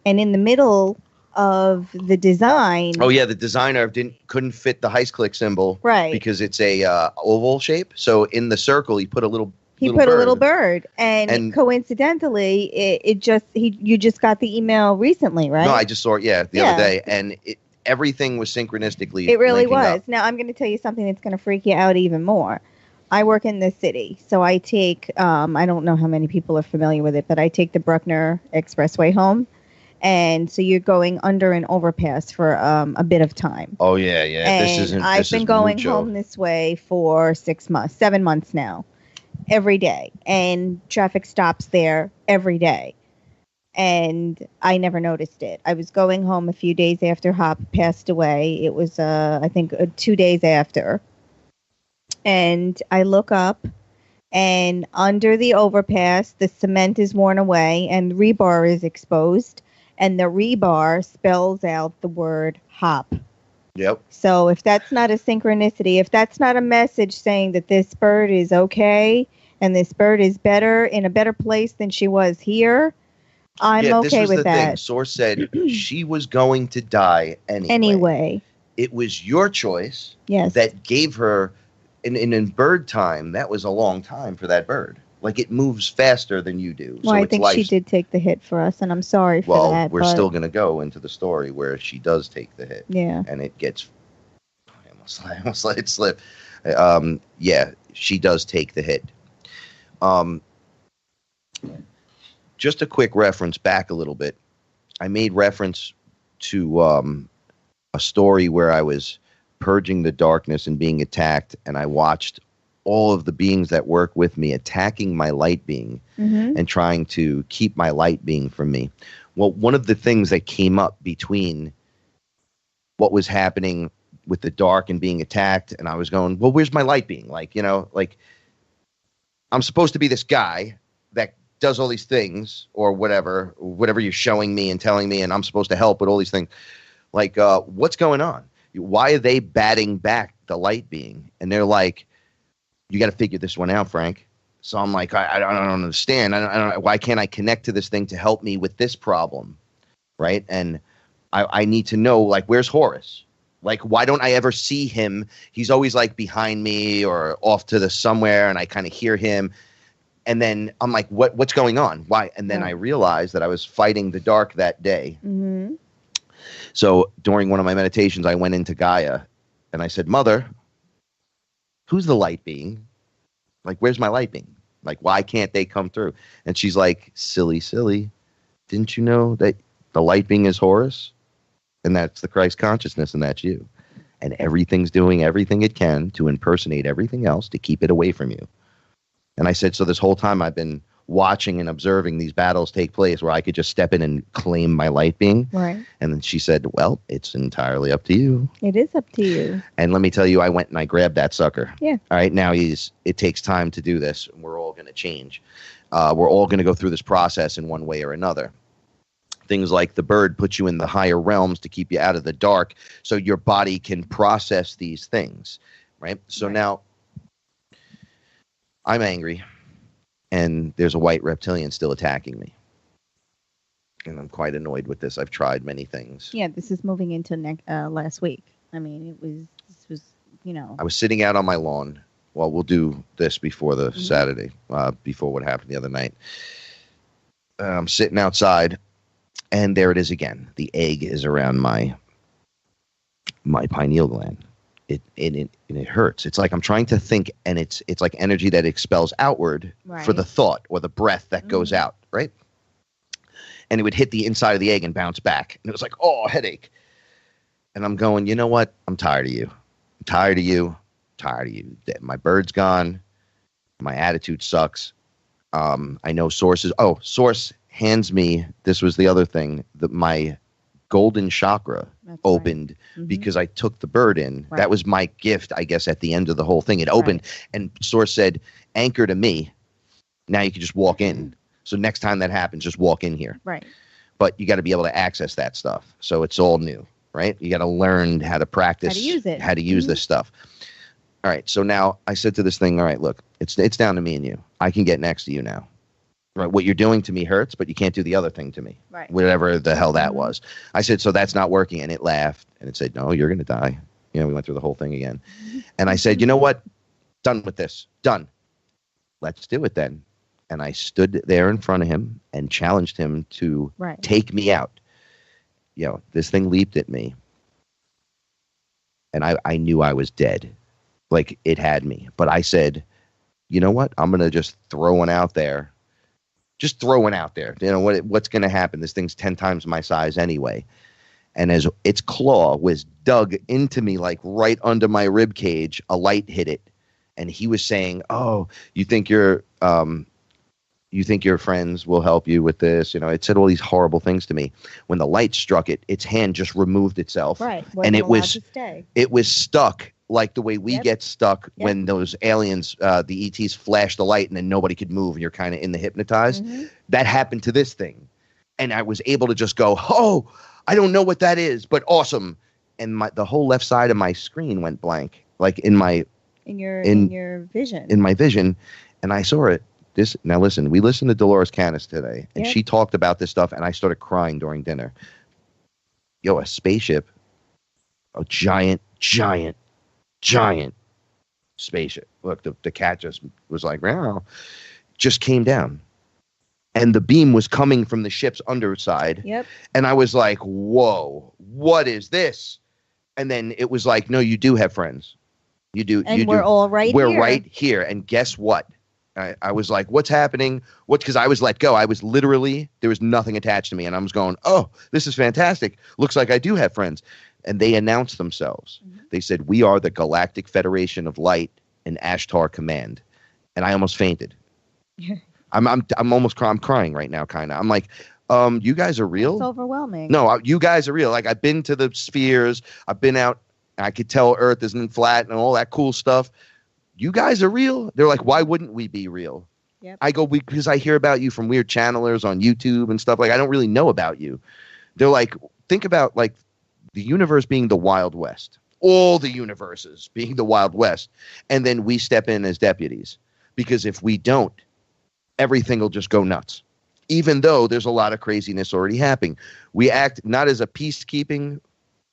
and in the middle of the design. Oh yeah, the designer couldn't fit the heist-click symbol, right? Because it's a oval shape. So in the circle, he put a little. He put a little bird, and coincidentally, you just got the email recently, right? No, I just saw it. The other day, and everything was synchronistically. It really linking was. up. Now I'm going to tell you something that's going to freak you out even more. I work in the city, so I take. I don't know how many people are familiar with it, but I take the Bruckner Expressway home. And so you're going under an overpass for a bit of time. Oh yeah. And I've been going home this way for 7 months now, every day, and traffic stops there every day. And I never noticed it. I was going home a few days after Hop passed away. It was, I think, 2 days after. And I look up, and under the overpass, the cement is worn away, and rebar is exposed. And the rebar spells out the word Hop. Yep. So if that's not a synchronicity, if that's not a message saying that this bird is okay and this bird is in a better place than she was here, I'm okay with that. Thing. Source said she was going to die anyway. It was your choice. Yes. That gave her, in bird time, that was a long time for that bird. Like, it moves faster than you do. Well, so I think she did take the hit for us, and I'm sorry for that. Well, we're still going to go into the story where she does take the hit. Yeah. And it gets... I almost let it slip. Yeah, she does take the hit. Just a quick reference back a little bit. I made reference to a story where I was purging the darkness and being attacked, and I watched all of the beings that work with me attacking my light being and trying to keep my light being from me. Well, one of the things that came up between what was happening with the dark and being attacked, and I was going, well, where's my light being? Like, I'm supposed to be this guy that does all these things or whatever you're showing me and telling me, and I'm supposed to help with all these things. Like, what's going on? Why are they batting back the light being? And they're like, you got to figure this one out, Frank. So I'm like, I don't understand. I don't. Why can't I connect to this thing to help me with this problem, right? And I need to know, like, where's Horus? Like, why don't I ever see him? He's always like behind me or off to the somewhere, and I kind of hear him. And then I'm like, what's going on? Why? And then I realized that I was fighting the dark that day. Mm-hmm. So during one of my meditations, I went into Gaia, and I said, Mother, who's the light being? Like, where's my light being? Like, why can't they come through? And she's like, silly. Didn't you know that the light being is Horus? And that's the Christ consciousness, and that's you. And everything's doing everything it can to impersonate everything else to keep it away from you. And I said, so this whole time I've been watching and observing these battles take place where I could just step in and claim my light being. Right. And then she said, well, it's entirely up to you. It is up to you. And let me tell you, I went and I grabbed that sucker. Yeah. All right. Now it takes time to do this. And we're all going to change. We're all going to go through this process in one way or another. Things like the bird puts you in the higher realms to keep you out of the dark so your body can process these things. Right. So now I'm angry. And there's a white reptilian still attacking me. and I'm quite annoyed with this. I've tried many things. Yeah, this is moving into last week. I mean, this was, I was sitting out on my lawn. Well, we'll do this before the Saturday, before what happened the other night. I'm sitting outside, and there it is again. The egg is around my pineal gland. It hurts. It's like I'm trying to think, and it's like energy that expels outward for the thought or the breath that goes out, right? And it would hit the inside of the egg and bounce back. And it was like, oh, headache. And I'm going, you know what? I'm tired of you. I'm tired of you. Tired of you. My bird's gone. My attitude sucks. I know Source hands me, this was the other thing, that my golden chakra opened because I took the bird in. That was my gift, I guess, at the end of the whole thing. It opened, and Source said, anchor to me. Now you can just walk in. So next time that happens, just walk in here. Right. But you got to be able to access that stuff. So it's all new, right? You got to learn how to practice. How to use it. How to use this stuff. All right. So now I said to this thing, all right, look, it's down to me and you. I can get next to you now. Right. What you're doing to me hurts, but you can't do the other thing to me. Right. Whatever the hell that was. I said, so that's not working. And it laughed and it said, no, you're going to die. We went through the whole thing again. And I said, you know what? Done with this. Done. Let's do it then. And I stood there in front of him and challenged him to take me out. This thing leaped at me. And I knew I was dead. Like, it had me. But I said, you know what? I'm going to just throw one out there. Just throw one out there. What's going to happen? This thing's 10 times my size anyway. And as its claw was dug into me, like right under my rib cage, a light hit it. And he was saying, oh, you think your friends will help you with this? It said all these horrible things to me. When the light struck it, its hand just removed itself. Right. And it was stuck like the way we get stuck when those aliens, the ETs, flash the light and then nobody could move and you're kind of in the hypnotized. That happened to this thing. And I was able to just go, oh, I don't know what that is, but awesome. And the whole left side of my screen went blank, like in your vision. In my vision. And I saw it. Now listen, we listened to Dolores Cannis today, and she talked about this stuff, and I started crying during dinner. A spaceship, a giant spaceship. Look, the cat just was like, wow, just came down. And the beam was coming from the ship's underside. Yep. And I was like, whoa, what is this? And then it was like, no, you do have friends. You do. And we're all right here. We're right here. And guess what? I was like, what's happening? Because I was let go. I was literally, there was nothing attached to me. And I was going, oh, this is fantastic. Looks like I do have friends. And they announced themselves. They said, we are the Galactic Federation of Light and Ashtar Command. And I almost fainted. I'm crying right now, kind of. I'm like, you guys are real? It's overwhelming. No, you guys are real. Like, I've been to the spheres. I've been out. I could tell Earth isn't flat and all that cool stuff. You guys are real? They're like, why wouldn't we be real? Yep. I go, because I hear about you from weird channelers on YouTube and stuff. Like, I don't really know about you. They're like, think about, like, the universe being the Wild West. All the universes being the Wild West. And then we step in as deputies. Because if we don't, everything will just go nuts. Even though there's a lot of craziness already happening. We act not as a peacekeeping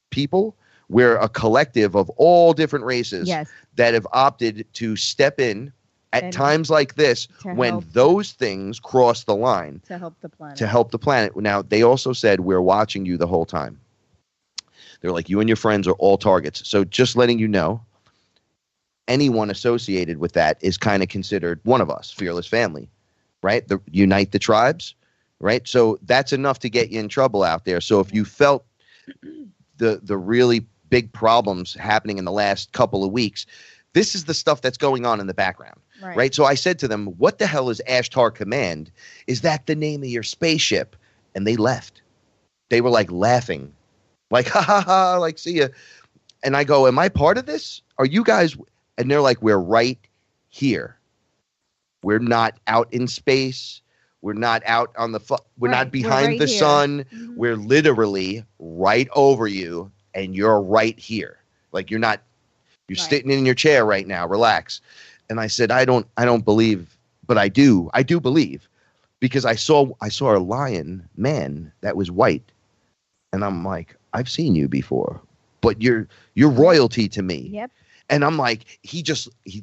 people. We're a collective of all different races that have opted to step in at times like this when those things cross the line. To help the planet. To help the planet. Now, they also said, we're watching you the whole time. They're like, you and your friends are all targets. So just letting you know, anyone associated with that is kind of considered one of us, Fearless Family, right? Unite the tribes, right? So that's enough to get you in trouble out there. So if you felt the really big problems happening in the last couple of weeks, this is the stuff that's going on in the background, right? So I said to them, what the hell is Ashtar Command? Is that the name of your spaceship? And they left. They were like laughing, like, ha ha ha, like, see ya. And I go, am I part of this? Are you guys? And they're like, we're right here. We're not out in space. We're not out on we're not behind the sun. We're literally right over you. And you're right here. Like, you're sitting in your chair right now. Relax. And I said, I don't believe, but I do believe, because I saw a lion man that was white, and I'm like, I've seen you before, but you're royalty to me. Yep. And I'm like, he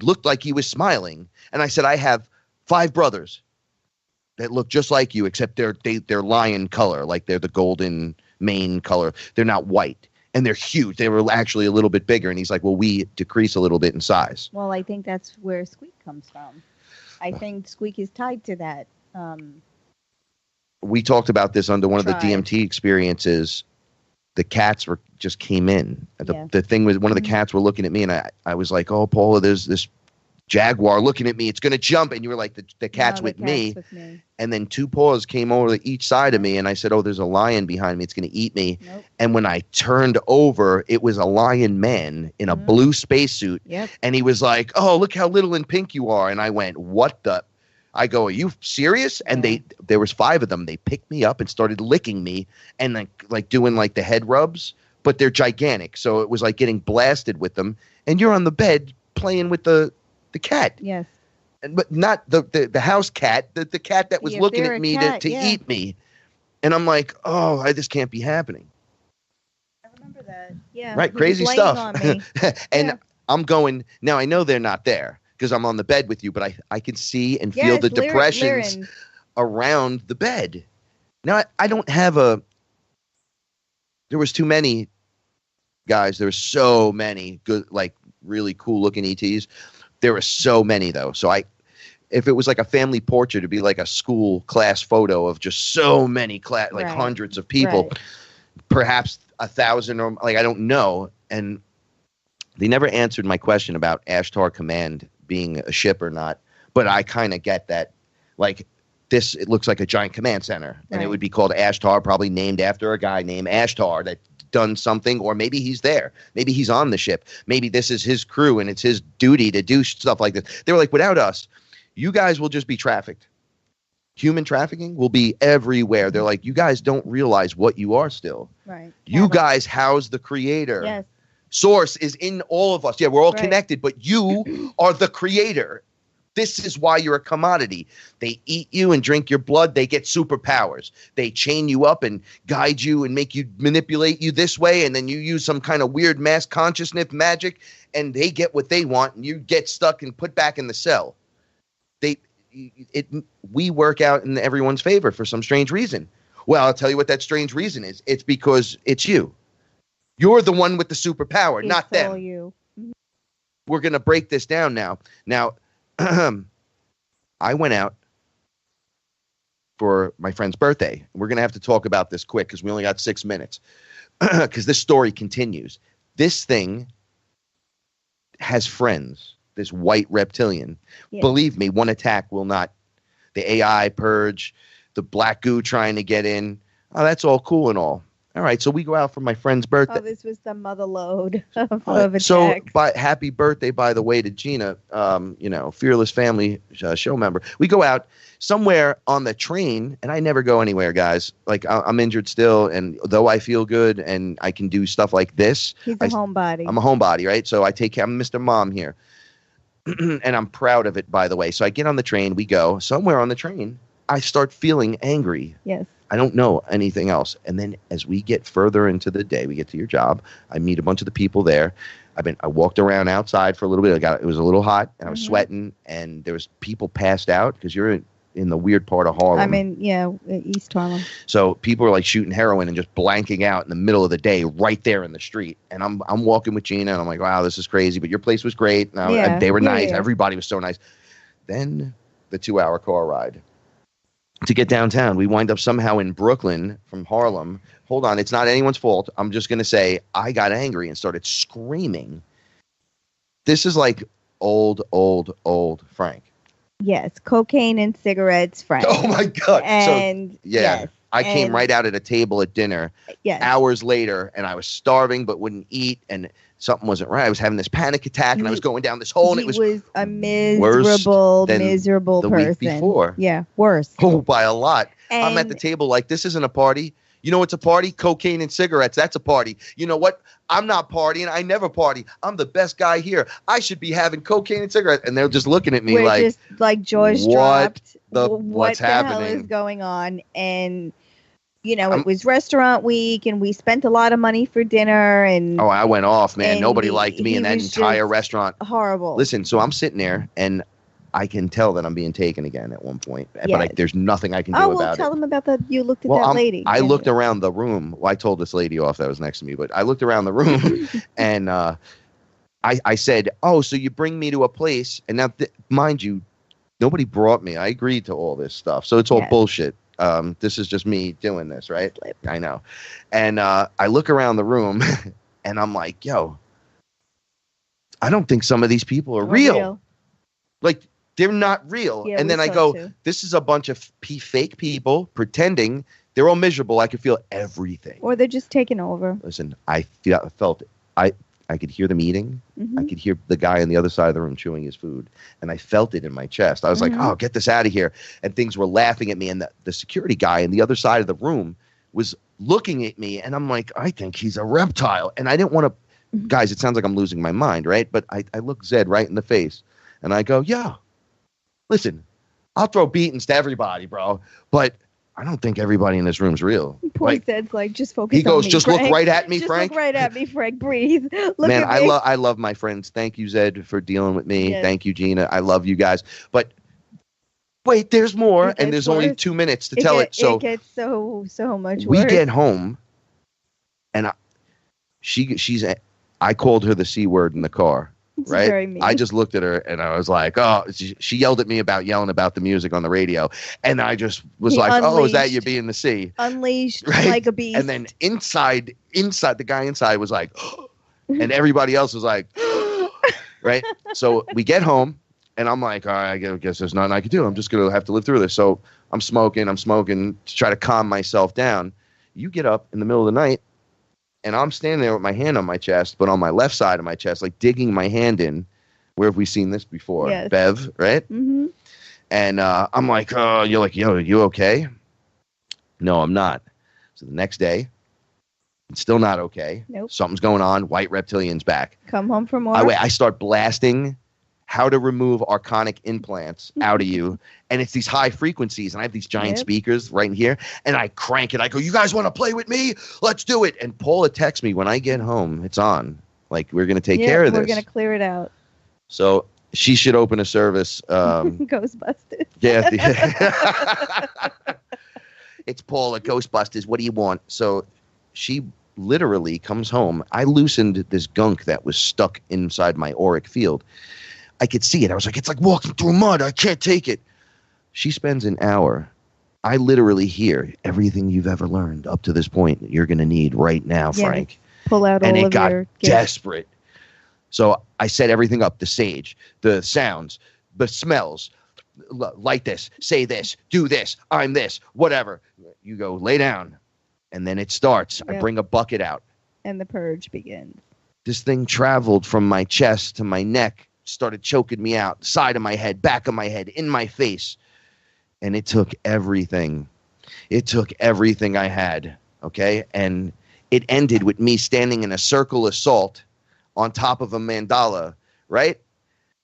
looked like he was smiling, and I said, I have 5 brothers that look just like you, except they're lion color, like they're the golden mane color. They're not white, and they're huge. They were actually a little bit bigger. And he's like, well, we decrease a little bit in size. Well, I think that's where Squeak comes from. I think Squeak is tied to that. We talked about this under one of the Tribe. DMT experiences. The cats just came in. The thing was, one of the cats were looking at me, and I was like, oh, Paula, there's this jaguar looking at me. It's going to jump. And you were like, the cat's with me. And then 2 paws came over to each side of me. And I said, oh, there's a lion behind me. It's going to eat me. Nope. And when I turned over, it was a lion man in a blue spacesuit. Yep. And he was like, oh, look how little and pink you are. And I went, what the? I go, are you serious? And there was 5 of them. They picked me up and started licking me and like doing like the head rubs, but they're gigantic. So it was like getting blasted with them. And you're on the bed playing with the cat. Yes. But not the house cat, the cat that was looking at me to eat me. And I'm like, oh, this can't be happening. I remember that. Yeah. Right. Crazy stuff. And I'm going, now I know they're not there because I'm on the bed with you, but I can see and feel the depressions around the bed. Now I don't have there was too many guys. There were so many good, like really cool looking ETs. There were so many though. So if it was like a family portrait, it'd be like a school class photo of just so many hundreds of people, perhaps 1,000 or like, I don't know. And they never answered my question about Ashtar Command being a ship or not. But I kind of get that, like this, it looks like a giant command center and it would be called Ashtar, probably named after a guy named Ashtar that done something, or maybe he's there. Maybe he's on the ship. Maybe this is his crew and it's his duty to do stuff like this. They were like, without us, you guys will just be trafficked. Human trafficking will be everywhere. They're like, you guys don't realize what you are still. Right. You guys house the creator. Yes. Source is in all of us. Yeah, we're all connected, but you are the creator. This is why you're a commodity. They eat you and drink your blood. They get superpowers. They chain you up and guide you and make you manipulate you this way. And then you use some kind of weird mass consciousness magic and they get what they want and you get stuck and put back in the cell. We work out in everyone's favor for some strange reason. Well, I'll tell you what that strange reason is. It's because it's you. You're the one with the superpower, not them. You. We're going to break this down now. Now, I went out for my friend's birthday. We're going to have to talk about this quick because we only got 6 minutes because this story continues. This thing has friends, this white reptilian. Yeah. Believe me, one attack will not. The AI purge, the black goo trying to get in. Oh, that's all cool and all. All right, so we go out for my friend's birthday. Oh, this was the mother load of attacks. So, happy birthday, by the way, to Gina, FearLess family show member. We go out somewhere on the train, and I never go anywhere, guys. Like, I'm injured still, and though I feel good and I can do stuff like this. He's a homebody. I'm a homebody, right? So I take care. I'm Mr. Mom here. And I'm proud of it, by the way. So I get on the train. We go. Somewhere on the train, I start feeling angry. Yes. I don't know anything else. And then as we get further into the day, we get to your job. I meet a bunch of the people there. I walked around outside for a little bit. It was a little hot and I was sweating and there was people passed out because you're in the weird part of Harlem. I'm in, East Harlem. So people are like shooting heroin and just blanking out in the middle of the day right there in the street. And I'm walking with Gina and I'm like, wow, this is crazy. But your place was great. And they were nice. Yeah. Everybody was so nice. Then the 2-hour car ride to get downtown. We wind up somehow in Brooklyn from Harlem. Hold on. It's not anyone's fault. I'm just going to say I got angry and started screaming. This is like old Frank. Yes. Cocaine and cigarettes, Frank. Oh, my God. And yes. I came right out at a table at dinner hours later and I was starving but wouldn't eat and something wasn't right. I was having this panic attack and I was going down this hole and it was a miserable the person. Week before. Yeah, worse. Oh, by a lot. And I'm at the table like, this isn't a party. You know what's a party? Cocaine and cigarettes. That's a party. You know what? I'm not partying. I never party. I'm the best guy here. I should be having cocaine and cigarettes. And they're just looking at me We're like, just like jaws what dropped. what's the hell happening? is going on? And it was restaurant week, and we spent a lot of money for dinner. And I went off, man. and Nobody liked me in that was entire just restaurant. horrible. Listen, so I'm sitting there, and I can tell that I'm being taken again at one point. Yes. But there's nothing I can do about tell it. them about you looked at that lady. I looked around the room. Well, I told this lady off that was next to me, but I looked around the room, and I said, "Oh, so you bring me to a place?" And now, mind you, nobody brought me. I agreed to all this stuff, so it's all bullshit. This is just me doing this, right? I know. And I look around the room, and I'm like, "Yo, I don't think some of these people are real. Like, they're not real." Yeah, and then I go, "This is a bunch of fake people pretending they're all miserable. I could feel everything." Or they're just taking over. Listen, I felt it. I could hear them eating. Mm-hmm. I could hear the guy on the other side of the room chewing his food. And I felt it in my chest. I was like, "Oh, get this out of here." And things were laughing at me. And the security guy on the other side of the room was looking at me. And I'm like, "I think he's a reptile." And I didn't want to, guys, it sounds like I'm losing my mind, right? But I look Zed right in the face. And I go, "Yeah, listen, I'll throw beatings to everybody, bro. But I don't think everybody in this room's real." Poor Zed's like, "Just focus He goes, on me, "Just Frank. look right at me, Just Frank." Look right at me, Frank. Breathe. Look Man, at me. I love my friends. Thank you, Zed, for dealing with me. Yes. Thank you, Gina. I love you guys. But wait, there's more, and there's only 2 minutes to tell it. So it gets so much we worse. get home, and I called her the C word in the car. It's right? very mean. I just looked at her and I was like, "Oh," she yelled at me about yelling about the music on the radio. And I just was like, "Oh, is that you being the C?" Unleashed Right? like a beast. And then inside, the guy inside was like, and everybody else was like, right? So we get home and I'm like, "All right, I guess there's nothing I can do. I'm just going to have to live through this." So I'm smoking to try to calm myself down. You get up in the middle of the night, and I'm standing there with my hand on my chest, but on my left side of my chest, like digging my hand in. Where have we seen this before? Yes. Bev, right? Mm-hmm. And I'm like, "Oh," you're like, "Yo, are you okay?" No, I'm not. So the next day, it's still not okay. Nope. Something's going on. White Reptilians back. Come home from work. I start blasting how to remove archonic implants out of you. And it's these high frequencies. And I have these giant speakers right in here. And I crank it. I go, "You guys want to play with me? Let's do it." And Paula texts me when I get home. It's on. Like, we're going to take care of this. We're going to clear it out. So she should open a service. Ghostbusters. Yeah. It's Paula, Ghostbusters. What do you want? So she literally comes home. I loosened this gunk that was stuck inside my auric field. I could see it. I was like, "It's like walking through mud. I can't take it." She spends an hour. I literally hear everything you've ever learned up to this point that you're going to need right now, Frank. Pull out all of your And it got gifts. desperate. So I set everything up, the sage, the sounds, the smells. Like this, say this, do this, I'm this, whatever. You go, lay down. And then it starts. I bring a bucket out. And the purge begins. This thing traveled from my chest to my neck, started choking me out, side of my head, back of my head, in my face. And it took everything. It took everything I had, okay? And it ended with me standing in a circle of salt on top of a mandala, right?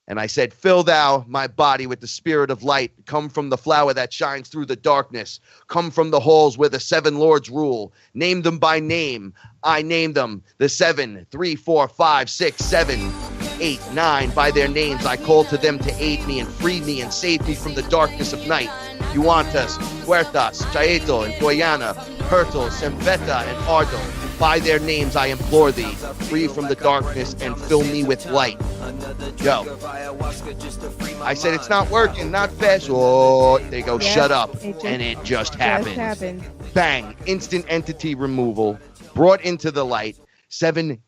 And I said, "Fill thou my body with the spirit of light. Come from the flower that shines through the darkness. Come from the halls where the 7 lords rule. Name them by name. I name them the 7, 3, 4, 5, 6, 7, 8, 9. By their names I call to them to aid me and free me and save me from the darkness of night. Yuantas, Huertas, Chaeto, and Goyana, Hertel, Sembeta, and Ardo. By their names I implore thee, free from the darkness and fill me with light." Yo. I said, "It's not working, not fast." Oh, they go, "Shut up." And it just happened. Bang. Instant entity removal. Brought into the light. 7